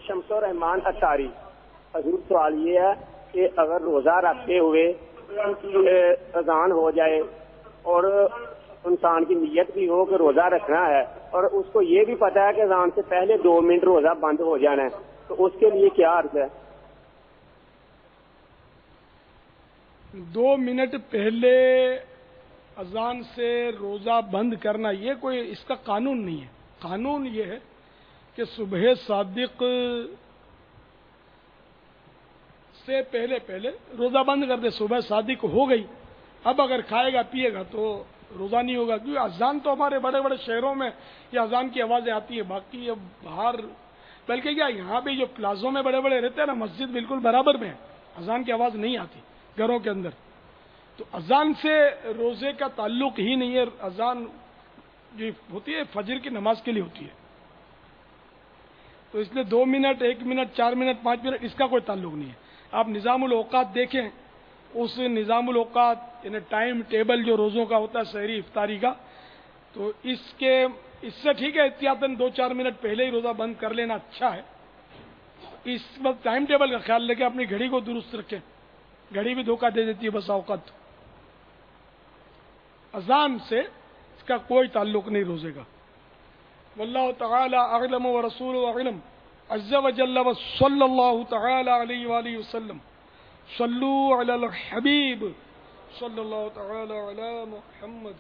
شمس الرحمان اتاری، حضور سوال یہ ہے کہ اگر روزہ رکھتے ہوئے اذان ہو جائے اور انسان کی نیت بھی ہو کہ روزہ رکھنا ہے اور اس کو یہ بھی پتا ہے کہ اذان سے پہلے 2 منٹ روزہ بند ہو جانا ہے، تو اس کے لیے کیا عرض ہے؟ 2 منٹ پہلے اذان سے روزہ بند کرنا یہ کوئی اس کا قانون نہیں ہے. قانون یہ ہے کہ صبح صادق سے پہلے روزہ بند کر دے. صبح صادق ہو گئی، اب اگر کھائے گا پیے گا تو روزہ نہیں ہوگا، کیونکہ اذان تو ہمارے بڑے بڑے شہروں میں یہ اذان کی آوازیں آتی ہیں. باقی اب باہر بلکہ کیا یہاں بھی جو پلازوں میں بڑے بڑے رہتے ہیں نا، مسجد بالکل برابر میں ہے، اذان کی آواز نہیں آتی گھروں کے اندر. تو اذان سے روزے کا تعلق ہی نہیں ہے. اذان جو ہوتی ہے فجر کی نماز کے لیے ہوتی ہے، تو اس لیے 2 منٹ 1 منٹ 4 منٹ 5 منٹ اس کا کوئی تعلق نہیں ہے. آپ نظام الاوقات دیکھیں، اس نظام الاوقات یعنی ٹائم ٹیبل جو روزوں کا ہوتا ہے سحری افطاری کا، تو اس سے ٹھیک ہے احتیاطاً 2-4 منٹ پہلے ہی روزہ بند کر لینا اچھا ہے. اس وقت ٹائم ٹیبل کا خیال رکھیں، اپنی گھڑی کو درست رکھیں، گھڑی بھی دھوکہ دے دیتی ہے بس اوقات. اذان سے اس کا کوئی تعلق نہیں روزے کا. واللہ تعالی اعلم ورسولہ اعلم عز وجل وصلی اللہ تعالی علیہ وآلہ وسلم. صلو علی الحبیب صلی اللہ تعالی علی محمد.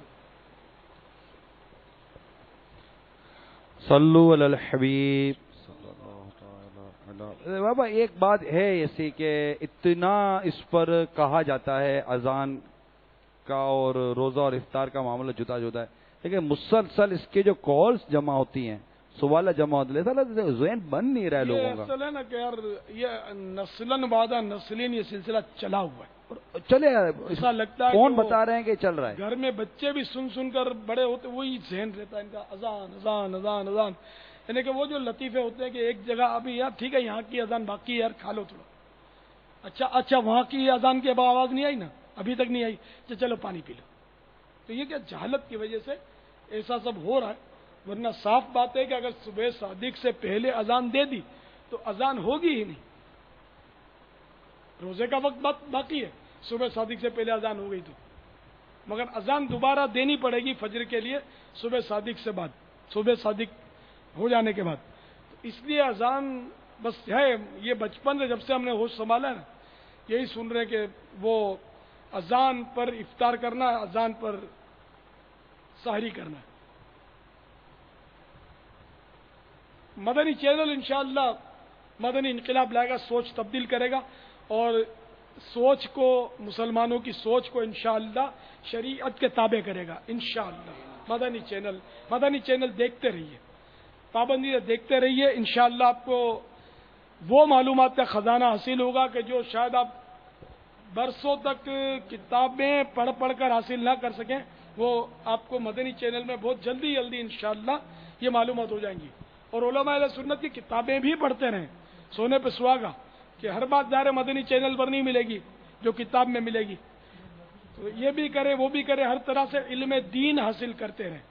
صلو علی الحبیب صلی اللہ تعالی علی. بابا ایک بات ہے ایسی کہ اتنا اس پر کہا جاتا ہے اذان کا اور روزہ اور افطار کا معاملہ جدا جدا ہے، لیکن مسلسل اس کے جو کالز جمع ہوتی ہیں، سوال جمع ہوتے ہیں، ذہن بن نہیں رہا ہے لوگوں کا. اصل ہے نا کہ یار یہ نسلن بعد نسلین یہ سلسلہ چلا ہوا ہے. چلے ایسا لگتا ہے کون بتا رہے ہیں کہ چل رہا ہے؟ گھر میں بچے بھی سن کر بڑے ہوتے، وہی ذہن رہتا ہے ان کا، اذان اذان اذان اذان. یعنی کہ وہ جو لطیفے ہوتے ہیں کہ ایک جگہ ابھی یار ٹھیک ہے یہاں کی اذان باقی یار کھا لو تھوڑا، اچھا وہاں کی اذان کی آواز نہیں آئی نا، ابھی تک نہیں آئی، چلو پانی پی لو. تو یہ کیا جہالت کی وجہ سے ایسا سب ہو رہا ہے. ورنہ صاف بات ہے کہ اگر صبح صادق سے پہلے اذان دے دی تو اذان ہوگی ہی نہیں. روزے کا وقت باقی ہے، صبح صادق سے پہلے اذان ہو گئی تو، مگر اذان دوبارہ دینی پڑے گی فجر کے لیے صبح صادق سے بعد، صبح صادق ہو جانے کے بعد. اس لیے اذان بس ہے، یہ بچپن سے جب سے ہم نے ہوش سنبھالا ہے نا، یہی سن رہے کہ وہ اذان پر افطار کرنا، اذان پر سحری کرنا. مدنی چینل انشاءاللہ مدنی انقلاب لائے گا، سوچ تبدیل کرے گا، اور سوچ کو، مسلمانوں کی سوچ کو انشاءاللہ شریعت کے تابع کرے گا انشاءاللہ. مدنی چینل دیکھتے رہیے، پابندی سے دیکھتے رہیے، انشاءاللہ آپ کو وہ معلومات کا خزانہ حاصل ہوگا کہ جو شاید آپ برسوں تک کتابیں پڑھ کر حاصل نہ کر سکیں، وہ آپ کو مدنی چینل میں بہت جلدی انشاءاللہ یہ معلومات ہو جائیں گی. اور علماء اہل سنت کی کتابیں بھی پڑھتے رہیں، سونے پہ سہاگا، کہ ہر بات ظاہر مدنی چینل پر نہیں ملے گی جو کتاب میں ملے گی. تو یہ بھی کرے وہ بھی کرے، ہر طرح سے علم دین حاصل کرتے رہیں.